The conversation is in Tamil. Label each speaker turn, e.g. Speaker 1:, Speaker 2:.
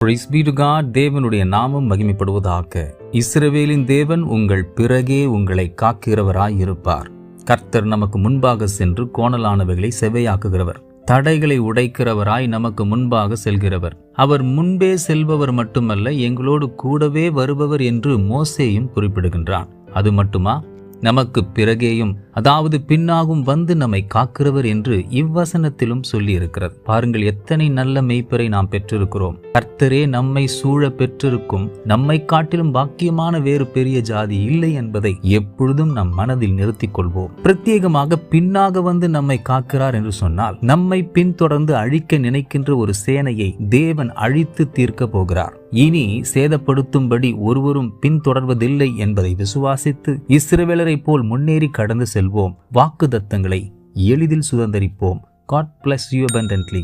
Speaker 1: Praise be to God. தேவனுடைய நாமம் மகிமைப்படுவதாக. இஸ்ரவேலின் தேவன் உங்கள் பிறகே உங்களை காக்கிறவராயிருப்பார். கர்த்தர் நமக்கு முன்பாக சென்று கோணலானவைகளை செவ்வையாக்குகிறவர், தடைகளை உடைக்கிறவராய் நமக்கு முன்பாக செல்கிறவர். அவர் முன்பே செல்பவர் மட்டுமல்ல, எங்களோடு கூடவே வருபவர் என்று மோசேயும் குறிப்பிடுகின்றான். அது மட்டுமா, நமக்கு பிறகேயும் அதாவது பின்னாகும் வந்து நம்மை காக்கிறவர் என்று இவ்வசனத்திலும் சொல்லி இருக்கிறது. பாருங்கள், எத்தனை நல்ல மெய்ப்பரை நாம் பெற்றிருக்கிறோம். கர்த்தரே நம்மை சூழ பெற்றிருக்கும் நம்மை காட்டிலும் பாக்கியமான வேறு பெரிய ஜாதி இல்லை என்பதை எப்பொழுதும் நம் மனதில் நிறுத்திக் கொள்வோம். பிரத்யேகமாக பின்னாக வந்து நம்மை காக்கிறார் என்று சொன்னால், நம்மை பின்தொடர்ந்து அழிக்க நினைக்கின்ற ஒரு சேனையை தேவன் அழித்து தீர்க்க போகிறார். இனி சேதப்படுத்தும்படி ஒருவரும் பின்தொடர்வதில்லை என்பதை விசுவாசித்து இஸ்ரவேலரை போல் முன்னேறி கடந்து செல்வோம். வாக்குத்தத்தங்களை எளிதில் சுதந்தரிப்போம். God bless you abundantly.